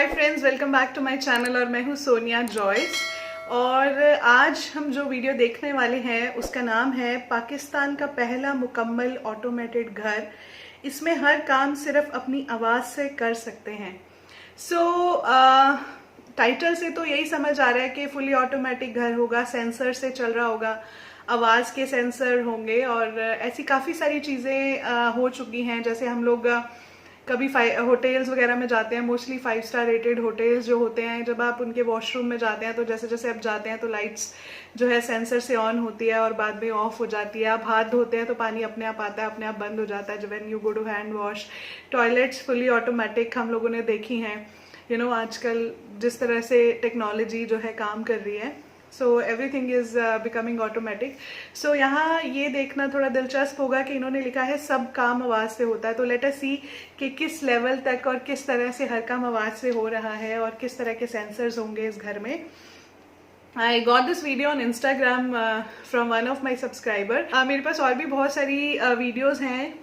Hi friends, welcome back to my channel. और मैं हूँ सोनिया जॉयस। और आज हम जो वीडियो देखने वाले हैं उसका नाम है पाकिस्तान का पहला मुकम्मल ऑटोमेटेड घर। इसमें हर काम सिर्फ अपनी आवाज़ से कर सकते हैं। टाइटल से तो यही समझ आ रहा है कि फुली ऑटोमेटिक घर होगा, सेंसर से चल रहा होगा, आवाज़ के सेंसर होंगे और ऐसी काफ़ी सारी चीज़ें हो चुकी हैं। जैसे हम लोग कभी होटल्स वगैरह में जाते हैं, मोस्टली 5 स्टार रेटेड होटल्स जो होते हैं, जब आप उनके वॉशरूम में जाते हैं तो जैसे जैसे आप जाते हैं तो लाइट्स जो है सेंसर से ऑन होती है और बाद में ऑफ हो जाती है। आप हाथ धोते हैं तो पानी अपने आप आता है, अपने आप बंद हो जाता है जब when you go to hand wash. Toilets fully automatic हम लोगों ने देखी हैं। आजकल जिस तरह से टेक्नोलॉजी जो है काम कर रही है, so everything is becoming automatic. So यहाँ ये देखना थोड़ा दिलचस्प होगा कि इन्होंने लिखा है सब काम आवाज़ से होता है। तो लेट अस सी कि किस लेवल तक और किस तरह से हर काम आवाज़ से हो रहा है और किस तरह के सेंसर्स होंगे इस घर में। I got this video on Instagram from one of my subscriber. मेरे पास और भी बहुत सारी वीडियोज़ हैं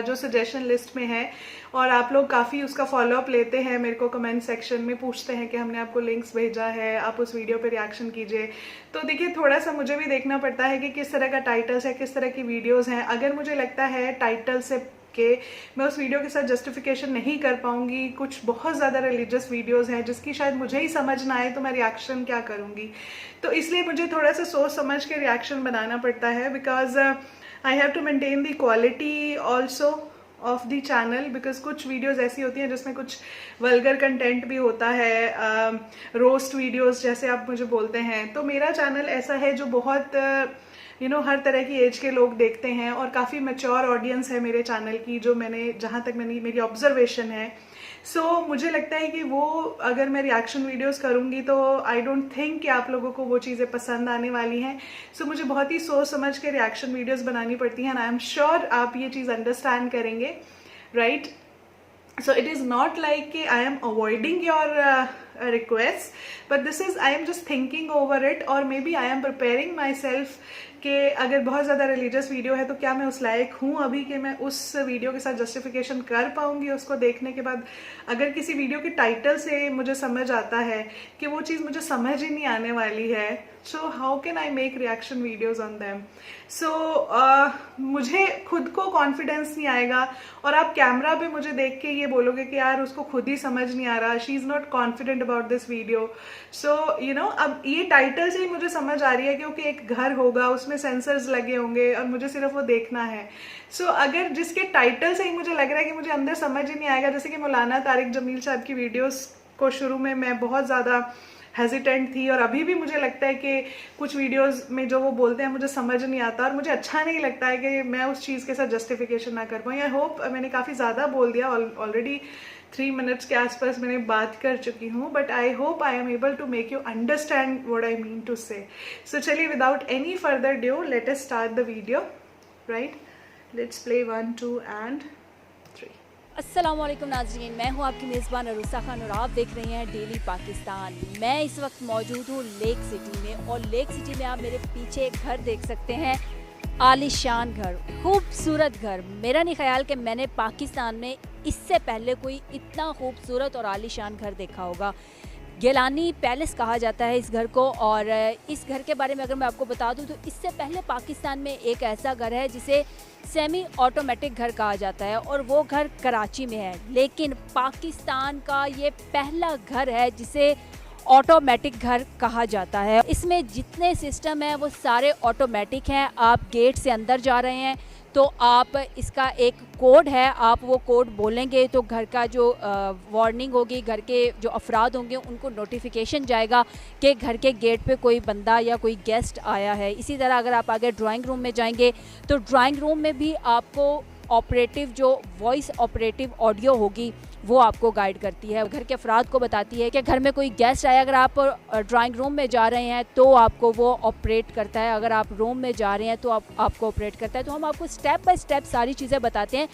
जो सजेशन लिस्ट में है और आप लोग काफ़ी उसका फॉलोअप लेते हैं। मेरे को कमेंट सेक्शन में पूछते हैं कि हमने आपको लिंक्स भेजा है, आप उस वीडियो पे रिएक्शन कीजिए। तो देखिए, थोड़ा सा मुझे भी देखना पड़ता है कि किस तरह का टाइटल्स है, किस तरह की वीडियोस हैं। अगर मुझे लगता है टाइटल से कि मैं उस वीडियो के साथ जस्टिफिकेशन नहीं कर पाऊंगी, कुछ बहुत ज़्यादा रिलीजियस वीडियोस हैं जिसकी शायद मुझे ही समझ ना आए, तो मैं रिएक्शन क्या करूंगी। तो इसलिए मुझे थोड़ा सा सोच समझ के रिएक्शन बनाना पड़ता है, because I have to maintain the quality also of the channel. Because कुछ वीडियोस ऐसी होती हैं जिसमें कुछ वल्गर कंटेंट भी होता है, रोस्ट वीडियोस जैसे आप मुझे बोलते हैं। तो मेरा चैनल ऐसा है जो बहुत हर तरह की एज के लोग देखते हैं और काफ़ी मैच्योर ऑडियंस है मेरे चैनल की, जो जहाँ तक मेरी ऑब्जर्वेशन है। मुझे लगता है कि वो अगर मैं रिएक्शन वीडियोस करूँगी तो आई डोंट थिंक कि आप लोगों को वो चीज़ें पसंद आने वाली हैं। मुझे बहुत ही सोच समझ के रिएक्शन वीडियोस बनानी पड़ती हैं। आई एम श्योर आप ये चीज़ अंडरस्टैंड करेंगे, right? So it is not like I am avoiding your requests, but this is I am just thinking over it, or maybe I am preparing myself कि अगर बहुत ज़्यादा रिलीजियस वीडियो है तो क्या मैं उस लायक हूँ अभी कि मैं उस वीडियो के साथ जस्टिफिकेशन कर पाऊँगी उसको देखने के बाद। अगर किसी वीडियो के टाइटल से मुझे समझ आता है कि वो चीज़ मुझे समझ ही नहीं आने वाली है, so how can I make reaction videos on them. मुझे खुद को कॉन्फिडेंस नहीं आएगा और आप कैमरा पे मुझे देख के ये बोलोगे कि यार उसको खुद ही समझ नहीं आ रहा, she is not confident about this video. अब ये टाइटल से ही मुझे समझ आ रही है क्योंकि एक घर होगा, उसमें सेंसर्स लगे होंगे और मुझे सिर्फ वो देखना है। अगर जिसके टाइटल से ही मुझे लग रहा है कि मुझे अंदर समझ ही नहीं आएगा, जैसे कि मौलाना तारिक जमील साहब की वीडियोस को शुरू में मैं बहुत ज़्यादा हेजिटेंट थी और अभी भी मुझे लगता है कि कुछ वीडियोस में जो वो बोलते हैं मुझे समझ नहीं आता और मुझे अच्छा नहीं लगता है कि मैं उस चीज़ के साथ जस्टिफिकेशन ना कर पाऊँ। आई होप मैंने काफ़ी ज़्यादा बोल दिया, ऑलरेडी 3 मिनट्स के आसपास मैंने बात कर चुकी हूँ, but I hope I am able to make you understand what I mean to say. चलिए, without any further due let us start the video, right? Let's play 1 2 and 3। अस्सलामुअलैकुम नाज़रीन, मैं हूं आपकी मेज़बान अरूसा खान और आप देख रहे हैं डेली पाकिस्तान। मैं इस वक्त मौजूद हूं लेक सिटी में और लेक सिटी में आप मेरे पीछे एक घर देख सकते हैं, आलीशान घर, खूबसूरत घर। मेरा नहीं ख्याल कि मैंने पाकिस्तान में इससे पहले कोई इतना खूबसूरत और आलीशान घर देखा होगा। गिलानी पैलेस कहा जाता है इस घर को। और इस घर के बारे में अगर मैं आपको बता दूं तो इससे पहले पाकिस्तान में एक ऐसा घर है जिसे सेमी ऑटोमेटिक घर कहा जाता है और वो घर कराची में है। लेकिन पाकिस्तान का ये पहला घर है जिसे ऑटोमेटिक घर कहा जाता है। इसमें जितने सिस्टम हैं वो सारे ऑटोमेटिक हैं। आप गेट से अंदर जा रहे हैं तो आप इसका एक कोड है, आप वो कोड बोलेंगे तो घर का जो वार्निंग होगी, घर के जो अफराद होंगे उनको नोटिफिकेशन जाएगा कि घर के गेट पे कोई बंदा या कोई गेस्ट आया है। इसी तरह अगर आप आगे ड्राइंग रूम में जाएंगे तो ड्राइंग रूम में भी आपको ऑपरेटिव जो वॉइस ऑपरेटिव ऑडियो होगी वो आपको गाइड करती है, घर के अफराद को बताती है कि घर में कोई गेस्ट आया। अगर आप ड्राइंग रूम में जा रहे हैं तो आपको वो ऑपरेट करता है, अगर आप रूम में जा रहे हैं तो आपको ऑपरेट करता है। तो हम आपको स्टेप बाय स्टेप सारी चीज़ें बताते हैं।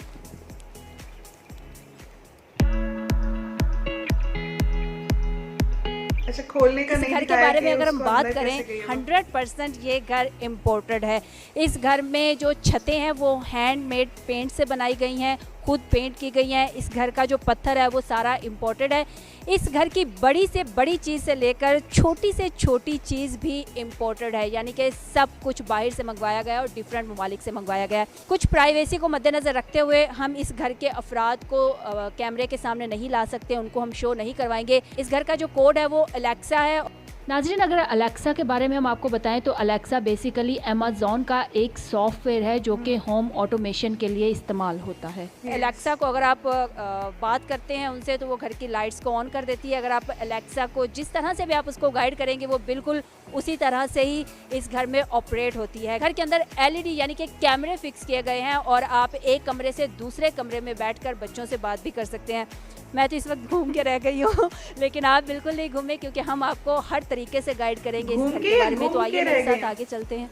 अच्छा, खोलने का नहीं घर के बारे में अगर हम बात करें, 100% ये घर इम्पोर्टेड है। इस घर में जो छतें हैं वो हैंडमेड पेंट से बनाई गई हैं, खुद पेंट की गई हैं। इस घर का जो पत्थर है वो सारा इम्पोर्टेड है। इस घर की बड़ी से बड़ी चीज़ से लेकर छोटी से छोटी चीज़ भी इम्पोर्टेड है, यानी कि सब कुछ बाहर से मंगवाया गया और डिफरेंट ममालिक से मंगवाया गया है। कुछ प्राइवेसी को मद्देनज़र रखते हुए हम इस घर के अफराद को कैमरे के सामने नहीं ला सकते, उनको हम शो नहीं करवाएंगे। इस घर का जो कोड है वो अलेक्सा है। नाज़रीन, अगर अलेक्सा के बारे में हम आपको बताएं तो अलेक्सा बेसिकली अमेज़ॉन का एक सॉफ्टवेयर है जो कि होम ऑटोमेशन के लिए इस्तेमाल होता है। अलेक्सा को अगर आप बात करते हैं उनसे तो वो घर की लाइट्स को ऑन कर देती है। अगर आप अलेक्सा को जिस तरह से भी आप उसको गाइड करेंगे वो बिल्कुल उसी तरह से ही इस घर में ऑपरेट होती है। घर के अंदर LED यानी कि कैमरे फिक्स किए गए हैं और आप एक कमरे से दूसरे कमरे में बैठकर बच्चों से बात भी कर सकते हैं। मैं तो इस वक्त घूम के रह गई हूँ लेकिन आप बिल्कुल नहीं घूमे, क्योंकि हम आपको हर तरीके से गाइड करेंगे इस घर के बारे में। तो आइए मेरे साथ आगे चलते हैं।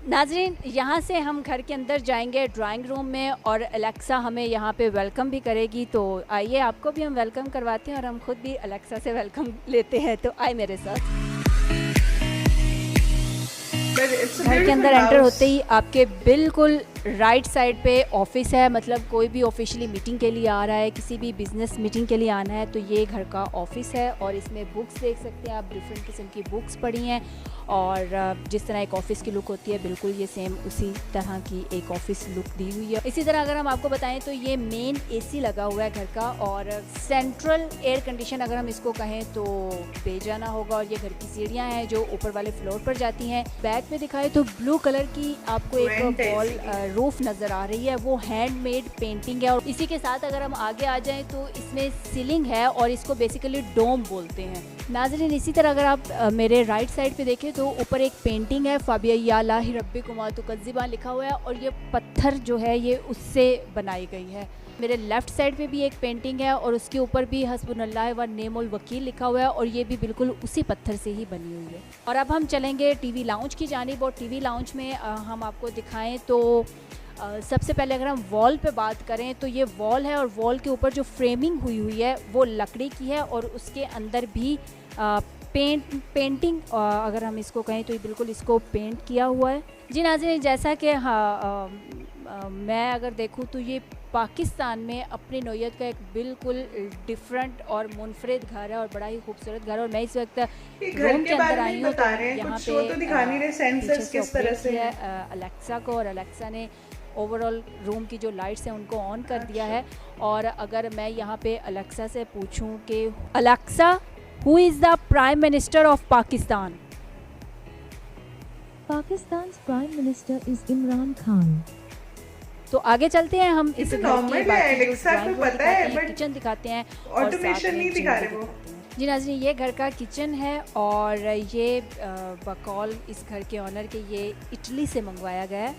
नाज़रीन, यहाँ से हम घर के अंदर जाएंगे ड्राइंग रूम में और अलेक्सा हमें यहाँ पे वेलकम भी करेगी। तो आइए आपको भी हम वेलकम करवाते हैं और हम खुद भी अलेक्सा से वेलकम लेते हैं। तो आए मेरे साथ। घर के अंदर एंटर होते ही आपके बिल्कुल राइट साइड पे ऑफिस है, मतलब कोई भी ऑफिशियली मीटिंग के लिए आ रहा है, किसी भी बिजनेस मीटिंग के लिए आना है तो ये घर का ऑफिस है। और इसमें बुक्स देख सकते हैं आप, डिफरेंट किस्म की बुक्स पढ़ी हैं और जिस तरह एक ऑफिस की लुक होती है बिल्कुल ये सेम उसी तरह की एक ऑफिस लुक दी हुई है। इसी तरह अगर हम आपको बताएं तो ये मेन AC लगा हुआ है घर का और सेंट्रल एयर कंडीशन अगर हम इसको कहें तो बेजाना होगा। और ये घर की सीढ़ियाँ हैं जो ऊपर वाले फ्लोर पर जाती हैं। बैक में दिखाए तो ब्लू कलर की आपको एक वॉल रूफ नज़र आ रही है, वो हैंडमेड पेंटिंग है। और इसी के साथ अगर हम आगे आ जाएं तो इसमें सीलिंग है और इसको बेसिकली डोम बोलते हैं। नाज़रीन, इसी तरह अगर आप मेरे राइट साइड पे देखें तो ऊपर एक पेंटिंग है, फाबिया लाही रब्बिकुमा तुकज़्ज़िबान लिखा हुआ है और ये पत्थर जो है ये उससे बनाई गई है। मेरे लेफ़्ट साइड पे भी एक पेंटिंग है और उसके ऊपर भी हस्बुनल्लाह व नेमुल वकील लिखा हुआ है और ये भी बिल्कुल उसी पत्थर से ही बनी हुई है। और अब हम चलेंगे टीवी लाउंज की जानिब और टीवी लाउंज में हम आपको दिखाएं तो सबसे पहले अगर हम वॉल पे बात करें तो ये वॉल है और वॉल के ऊपर जो फ्रेमिंग हुई है वो लकड़ी की है और उसके अंदर भी पेंटिंग अगर हम इसको कहें तो ये बिल्कुल इसको पेंट किया हुआ है। जी नाज़रीन, जैसा कि मैं अगर देखूं तो ये पाकिस्तान में अपनी नौयत का एक बिल्कुल डिफरेंट और मुनफरिद घर है और बड़ा ही खूबसूरत घर है। और मैं इस वक्त रूम के अंदर आई हूँ, यहाँ पे अलेक्सा को और अलेक्सा ने ओवरऑल रूम की जो लाइट्स हैं उनको ऑन कर दिया है। और अगर मैं यहाँ पे अलेक्सा से पूछूं कि Alexa, who is the prime minister of Pakistan? Pakistan's Prime Minister is Imran Khan. तो आगे चलते हैं हम इस किचन दिखाते हैं, ऑटोमेशन नहीं दिखा रहे वो। जी नाज़रीन, ये घर का किचन है और ये बकौल इस घर के ऑनर के ये इटली से मंगवाया गया है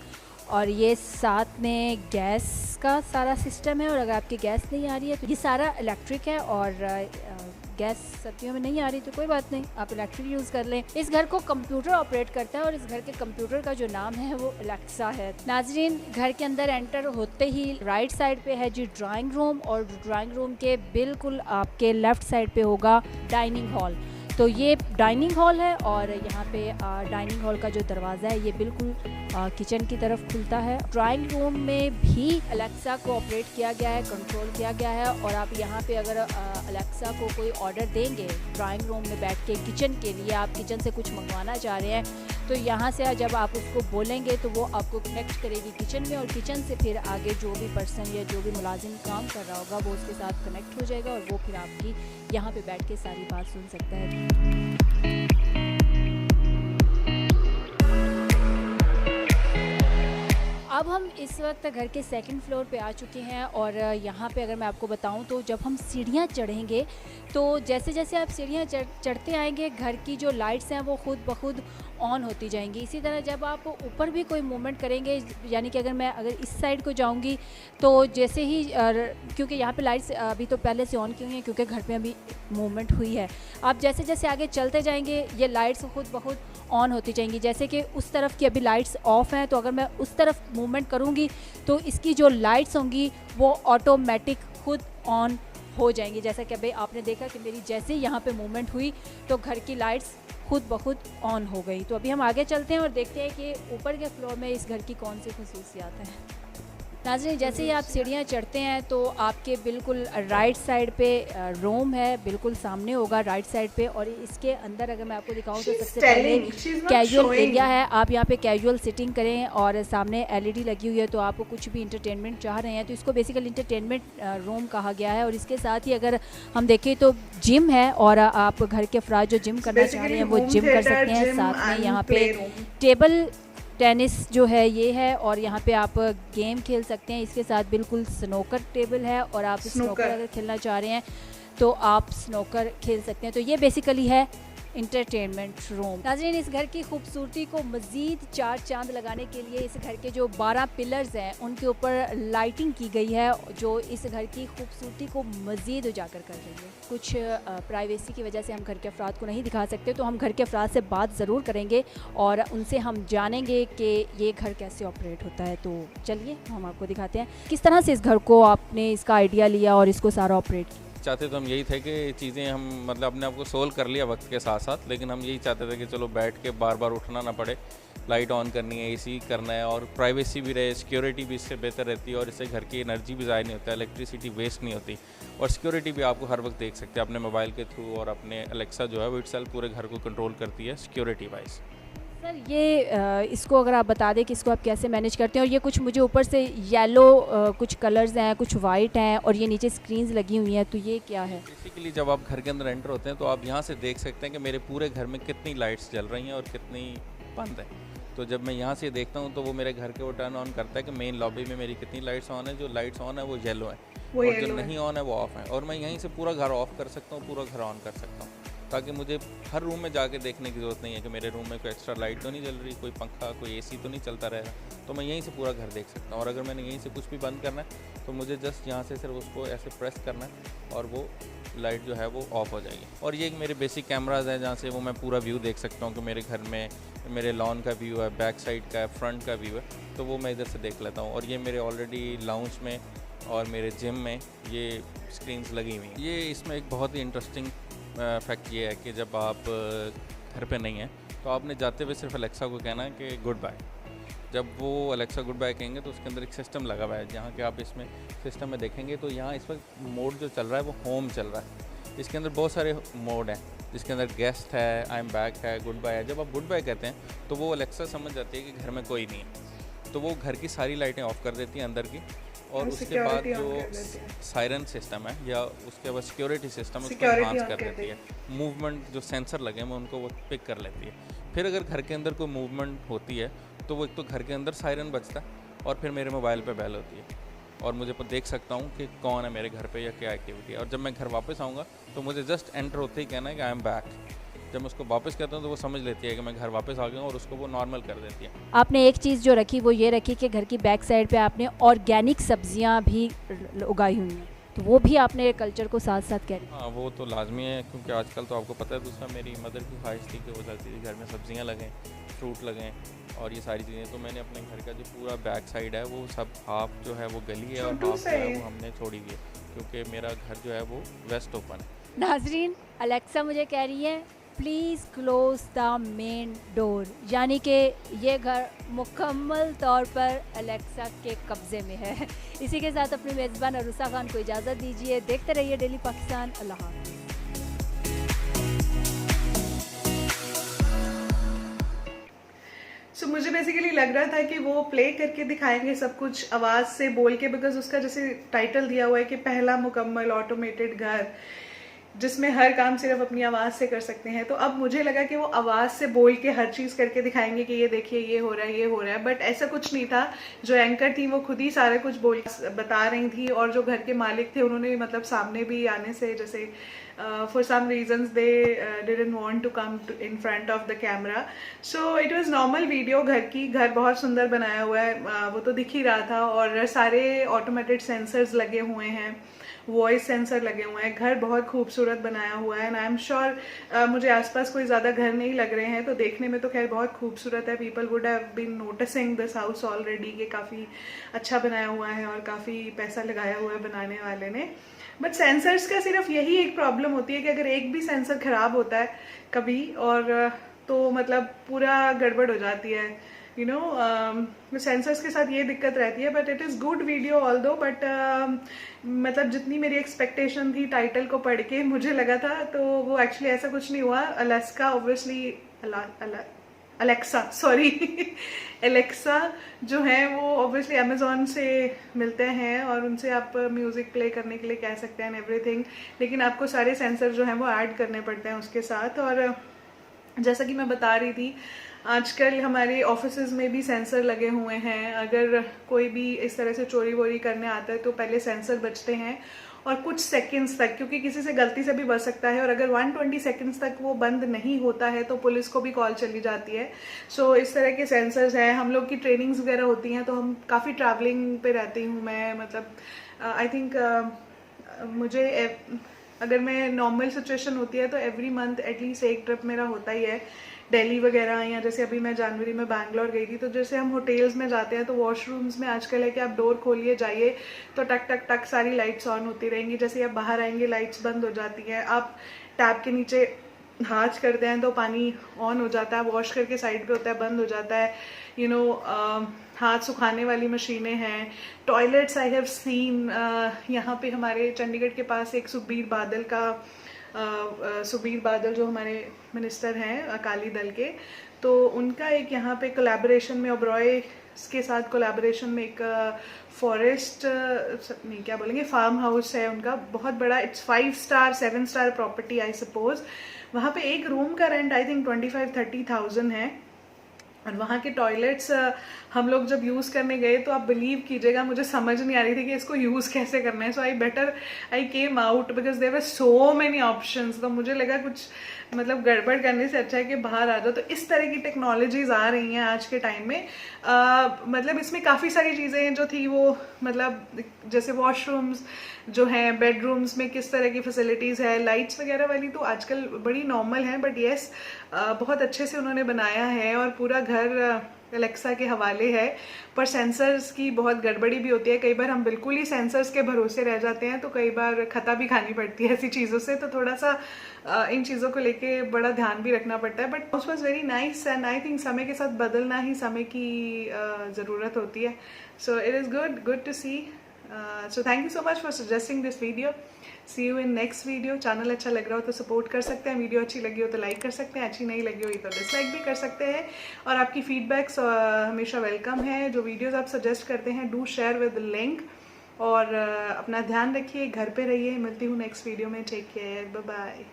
और ये साथ में गैस का सारा सिस्टम है। और अगर आपकी गैस नहीं आ रही है तो ये सारा इलेक्ट्रिक है और गैस सर्दियों में नहीं आ रही तो कोई बात नहीं, आप इलेक्ट्रिक यूज़ कर लें। इस घर को कंप्यूटर ऑपरेट करता है और इस घर के कंप्यूटर का जो नाम है वो अलेक्सा है। नाजरीन, घर के अंदर एंटर होते ही राइट साइड पे है जी ड्राइंग रूम और ड्राइंग रूम के बिल्कुल आपके लेफ्ट साइड पे होगा डाइनिंग हॉल। तो ये डाइनिंग हॉल है और यहाँ पे डाइनिंग हॉल का जो दरवाज़ा है ये बिल्कुल किचन की तरफ खुलता है। ड्राइंग रूम में भी अलेक्सा को ऑपरेट किया गया है, कंट्रोल किया गया है। और आप यहाँ पे अगर अलेक्सा को कोई ऑर्डर देंगे ड्राइंग रूम में बैठ के किचन के लिए, आप किचन से कुछ मंगवाना चाह रहे हैं तो यहाँ से जब आप उसको बोलेंगे तो वो आपको कनेक्ट करेगी किचन में और किचन से फिर आगे जो भी पर्सन या जो भी मुलाजिम काम कर रहा होगा वो उसके साथ कनेक्ट हो जाएगा और वो फिर आपकी यहाँ पे बैठ के सारी बात सुन सकता है। अब हम इस वक्त घर के सेकंड फ्लोर पे आ चुके हैं और यहाँ पे अगर मैं आपको बताऊँ तो जब हम सीढ़ियाँ चढ़ेंगे तो जैसे जैसे आप सीढ़ियाँ चढ़ते आएंगे घर की जो लाइट्स हैं वो खुद ब खुद ऑन होती जाएंगी। इसी तरह जब आप ऊपर भी कोई मूवमेंट करेंगे, यानी कि अगर इस साइड को जाऊंगी तो जैसे ही क्योंकि यहाँ पे लाइट्स अभी तो पहले से ऑन की हुई हैं क्योंकि घर पे अभी मूवमेंट हुई है, आप जैसे जैसे आगे चलते जाएंगे ये लाइट्स खुद ब खुद ऑन होती जाएंगी। जैसे कि उस तरफ की अभी लाइट्स ऑफ हैं तो अगर मैं उस तरफ मूवमेंट करूँगी तो इसकी जो लाइट्स होंगी वो ऑटोमेटिक खुद ऑन हो जाएंगी। जैसा कि अभी आपने देखा कि मेरी जैसे ही यहाँ पे मूवमेंट हुई तो घर की लाइट्स खुद ब खुद ऑन हो गई। तो अभी हम आगे चलते हैं और देखते हैं कि ऊपर के फ्लोर में इस घर की कौन सी खसूसियात हैं। नाज़रीन, जैसे ही आप सीढ़ियाँ चढ़ते हैं तो आपके बिल्कुल राइट साइड पे रूम है, बिल्कुल सामने होगा राइट साइड पे। और इसके अंदर अगर मैं आपको दिखाऊं तो She's सबसे पहले telling, she's not casual showing. Area है। आप यहाँ पे कैजुअल सिटिंग करें और सामने एलईडी लगी हुई है, तो आप कुछ भी इंटरटेनमेंट चाह रहे हैं तो इसको बेसिकली इंटरटेनमेंट रूम कहा गया है। और इसके साथ ही अगर हम देखें तो जिम है, और आप घर के अफराद जो जिम करना चाह रहे हैं वो जिम कर सकते हैं। साथ में यहाँ पे टेबल टेनिस जो है ये है, और यहाँ पे आप गेम खेल सकते हैं। इसके साथ बिल्कुल स्नोकर टेबल है, और आप स्नोकर अगर खेलना चाह रहे हैं तो आप स्नोकर खेल सकते हैं। तो ये बेसिकली है इंटरटेनमेंट रूम। नाज़रीन, इस घर की खूबसूरती को मज़ीद चार चांद लगाने के लिए इस घर के जो 12 पिलर्स हैं उनके ऊपर लाइटिंग की गई है, जो इस घर की खूबसूरती को मज़ीद उजागर कर रही है। कुछ प्राइवेसी की वजह से हम घर के अफराद को नहीं दिखा सकते, तो हम घर के अफराद से बात ज़रूर करेंगे और उनसे हम जानेंगे कि ये घर कैसे ऑपरेट होता है। तो चलिए हम आपको दिखाते हैं किस तरह से इस घर को आपने इसका आइडिया लिया और इसको सारा ऑपरेट किया। चाहते तो हम यही थे कि चीज़ें हम मतलब अपने आप को सोल्व कर लिया वक्त के साथ साथ, लेकिन हम यही चाहते थे कि चलो बैठ के बार बार उठना ना पड़े, लाइट ऑन करनी है, एसी करना है, और प्राइवेसी भी रहे, सिक्योरिटी भी इससे बेहतर रहती है, और इससे घर की एनर्जी भी ज़ाया नहीं होता, इलेक्ट्रिसिटी वेस्ट नहीं होती, और सिक्योरिटी भी आपको हर वक्त देख सकते हैं अपने मोबाइल के थ्रू। और अपने अलेक्सा जो है वो इटसेल्फ पूरे घर को कंट्रोल करती है सिक्योरिटी वाइज। सर, ये इसको अगर आप बता दें कि इसको आप कैसे मैनेज करते हैं। और ये कुछ मुझे ऊपर से येलो कुछ कलर्स हैं, कुछ वाइट हैं, और ये नीचे स्क्रीन्स लगी हुई हैं, तो ये क्या है? बेसिकली जब आप घर के अंदर एंटर होते हैं तो आप यहाँ से देख सकते हैं कि मेरे पूरे घर में कितनी लाइट्स जल रही हैं और कितनी बंद है। तो जब मैं यहाँ से देखता हूँ तो वो मेरे घर के वो टर्न ऑन करता है कि मेन लॉबी में मेरी कितनी लाइट्स ऑन है। जो लाइट्स ऑन है वो येलो है, और जो नहीं ऑन है वो ऑफ है। और मैं यहीं से पूरा घर ऑफ कर सकता हूँ, पूरा घर ऑन कर सकता हूँ, ताकि मुझे हर रूम में जाके देखने की ज़रूरत नहीं है कि मेरे रूम में कोई एक्स्ट्रा लाइट तो नहीं जल रही, कोई पंखा, कोई एसी तो नहीं चलता रहेगा। तो मैं यहीं से पूरा घर देख सकता हूँ। और अगर मैंने यहीं से कुछ भी बंद करना है तो मुझे जस्ट यहाँ से सिर्फ उसको ऐसे प्रेस करना है और वो लाइट जो है वो ऑफ हो जाएगी। और ये मेरे बेसिक कैमराज हैं जहाँ से वो मैं पूरा व्यू देख सकता हूँ कि मेरे घर में मेरे लॉन का व्यू है, बैक साइड का है, फ्रंट का व्यू है, तो वो मैं इधर से देख लेता हूँ। और ये मेरे ऑलरेडी लाउंज में और मेरे जिम में ये स्क्रीन्स लगी हुई हैं। ये इसमें एक बहुत ही इंटरेस्टिंग फैक्ट ये है कि जब आप घर पे नहीं हैं तो आपने जाते हुए सिर्फ अलेक्सा को कहना है कि गुड बाय। जब वो अलेक्सा गुड बाय कहेंगे तो उसके अंदर एक सिस्टम लगा हुआ है, जहाँ के आप इसमें सिस्टम में देखेंगे तो यहाँ इस वक्त मोड जो चल रहा है वो होम चल रहा है। इसके अंदर बहुत सारे मोड हैं, जिसके अंदर गेस्ट है, आई एम बैक है, गुड बाय है। जब आप गुड बाय कहते हैं तो वो अलेक्सा समझ जाती है कि घर में कोई नहीं है, तो वो घर की सारी लाइटें ऑफ़ कर देती हैं अंदर की। और उसके बाद जो सायरन सिस्टम है या उसके बाद सिक्योरिटी सिस्टम उसको एनहांस कर देती है। मूवमेंट जो सेंसर लगे हैं उनको वो पिक कर लेती है। फिर अगर घर के अंदर कोई मूवमेंट होती है तो वो एक तो घर के अंदर सायरन बजता है और फिर मेरे मोबाइल पे बेल होती है और मुझे देख सकता हूँ कि कौन है मेरे घर पे या क्या एक्टिविटी है। और जब मैं घर वापस आऊँगा तो मुझे जस्ट एंटर होते ही कहना है कि आई एम बैक। जब मैं उसको वापस कहता हूँ तो वो समझ लेती है कि मैं घर वापस आ गया हूँ और उसको वो नॉर्मल कर देती है। आपने एक चीज़ जो रखी वो ये रखी कि घर की बैक साइड पे आपने ऑर्गेनिक सब्जियां भी उगाई हुई हैं, तो वो भी आपने कल्चर को साथ साथ कह रही। हाँ, वो तो लाजमी है, क्योंकि आजकल तो आपको पता है। दूसरा मेरी मदर की ख्वाहिश थी कि वो चाहती थी घर में सब्जियाँ लगें, फ्रूट लगें और ये सारी चीज़ें। तो मैंने अपने घर का जो पूरा बैक साइड है वो सब हाफ जो है वो गली है और हाफ जो है वो हमने छोड़ी हुई है, क्योंकि मेरा घर जो है वो वेस्ट ओपन है। नाजरीन, अलेक्सा मुझे कह रही है please close the main door, यानी कि ये घर मुकम्मल तौर पर अलेक्सा के कब्ज़े में है। इसी के साथ अपने मेज़बान अरूसा खान को इजाज़त दीजिए। देखते रहिए डेली पाकिस्तान। अल्लाह हाफ़िज़। सो मुझे बेसिकली लग रहा था कि वो प्ले करके दिखाएंगे सब कुछ आवाज़ से बोल के, बिकॉज उसका जैसे टाइटल दिया हुआ है कि पहला मुकम्मल ऑटोमेटेड घर जिसमें हर काम सिर्फ अपनी आवाज़ से कर सकते हैं। तो अब मुझे लगा कि वो आवाज़ से बोल के हर चीज़ करके दिखाएंगे कि ये देखिए ये हो रहा है, ये हो रहा है। बट ऐसा कुछ नहीं था। जो एंकर थी वो खुद ही सारा कुछ बता रही थी, और जो घर के मालिक थे उन्होंने मतलब सामने भी आने से, जैसे for some reasons they didn't want to come in front of the camera. So it was normal video घर की। घर बहुत सुंदर बनाया हुआ है, वो तो दिख ही रहा था। और सारे ऑटोमेटेड सेंसर्स लगे हुए हैं, वॉइस सेंसर लगे हुए हैं। घर बहुत खूबसूरत बनाया हुआ है एंड आई एम श्योर मुझे आसपास कोई ज़्यादा घर नहीं लग रहे हैं, तो देखने में तो खैर बहुत खूबसूरत है। People would have been noticing this house already कि काफ़ी अच्छा बनाया हुआ है और काफ़ी पैसा लगाया हुआ है बनाने वाले ने। बट सेंसर्स का सिर्फ यही एक प्रॉब्लम होती है कि अगर एक भी सेंसर ख़राब होता है कभी और तो मतलब पूरा गड़बड़ हो जाती है यू नो सेंसर्स के साथ ये दिक्कत रहती है, but it is good video all दो, बट मतलब जितनी मेरी एक्सपेक्टेशन थी टाइटल को पढ़ के मुझे लगा था, तो वो एक्चुअली ऐसा कुछ नहीं हुआ। Alaska obviously Alexa sorry Alexa जो है वो ऑब्वियसली अमेज़ॉन से मिलते हैं और उनसे आप म्यूज़िक प्ले करने के लिए कह सकते हैं एवरीथिंग, लेकिन आपको सारे सेंसर जो हैं वो ऐड करने पड़ते हैं उसके साथ। और जैसा कि मैं बता रही थी, आजकल हमारे ऑफिसेज में भी सेंसर लगे हुए हैं। अगर कोई भी इस तरह से चोरी वोरी करने आता है तो पहले सेंसर बजते हैं और कुछ सेकंड्स तक, क्योंकि किसी से गलती से भी बच सकता है, और अगर 120 सेकंड्स तक वो बंद नहीं होता है तो पुलिस को भी कॉल चली जाती है। सो इस तरह के सेंसर्स हैं। हम लोग की ट्रेनिंग्स वगैरह होती हैं तो हम काफ़ी ट्रैवलिंग पे रहती हूँ मैं, मतलब आई थिंक मुझे अगर मैं नॉर्मल सिचुएशन होती है तो एवरी मंथ एटलीस्ट एक ट्रिप मेरा होता ही है दिल्ली वगैरह, या जैसे अभी मैं जनवरी में बैंगलोर गई थी। तो जैसे हम होटल्स में जाते हैं तो वॉशरूम्स में आजकल है कि आप डोर खोलिए जाइए तो टक टक टक सारी लाइट्स ऑन होती रहेंगी, जैसे आप बाहर आएंगे लाइट्स बंद हो जाती हैं। आप टैप के नीचे हाथ करते हैं तो पानी ऑन हो जाता है, वॉश करके साइड पे होता है बंद हो जाता है। यू नो हाथ सुखाने वाली मशीनें हैं। टॉयलेट्स आई हैव सीन, यहाँ पे हमारे चंडीगढ़ के पास एक सुखबीर बादल का सुखबीर बादल जो हमारे मिनिस्टर हैं अकाली दल के, तो उनका एक यहाँ पे कोलैबोरेशन में ओबरॉय के साथ कोलैबोरेशन में एक फॉरेस्ट नहीं क्या बोलेंगे फार्म हाउस है उनका, बहुत बड़ा, it's 5 star 7 star property I suppose. वहाँ पे एक रूम का रेंट आई थिंक 25-30,000 है। और वहाँ के टॉयलेट्स हम लोग जब यूज़ करने गए तो आप बिलीव कीजिएगा मुझे समझ नहीं आ रही थी कि इसको यूज़ कैसे करना है। So I came out because there were so many options. तो मुझे लगा कुछ मतलब गड़बड़ करने से अच्छा है कि बाहर आ जाओ। तो इस तरह की टेक्नोलॉजीज आ रही हैं आज के टाइम में। मतलब इसमें काफ़ी सारी चीज़ें जो थी वो मतलब जैसे वॉशरूम्स जो हैं, बेडरूम्स में किस तरह की फैसिलिटीज़ है, लाइट्स वगैरह वाली तो आजकल बड़ी नॉर्मल हैं, बट येस बहुत अच्छे से उन्होंने बनाया है और पूरा घर एलेक्सा के हवाले है। पर सेंसर्स की बहुत गड़बड़ी भी होती है, कई बार हम बिल्कुल ही सेंसर्स के भरोसे रह जाते हैं तो कई बार खता भी खानी पड़ती है ऐसी चीज़ों से। तो थोड़ा सा इन चीज़ों को लेके बड़ा ध्यान भी रखना पड़ता है। But house was very nice and I think समय के साथ बदलना ही समय की ज़रूरत होती है। So it is good to see. So thank you so much for suggesting this video. See you in next video. Channel अच्छा लग रहा हो तो सपोर्ट कर सकते हैं, वीडियो अच्छी लगी हो तो लाइक कर सकते हैं, अच्छी नहीं लगी हुई तो डिसलाइक भी कर सकते हैं। और आपकी फीडबैक्स हमेशा वेलकम है। जो वीडियोस आप सजेस्ट करते हैं डू शेयर विद लिंक। और अपना ध्यान रखिए, घर पे रहिए। मिलती हूँ नेक्स्ट वीडियो में। Take care, bye bye.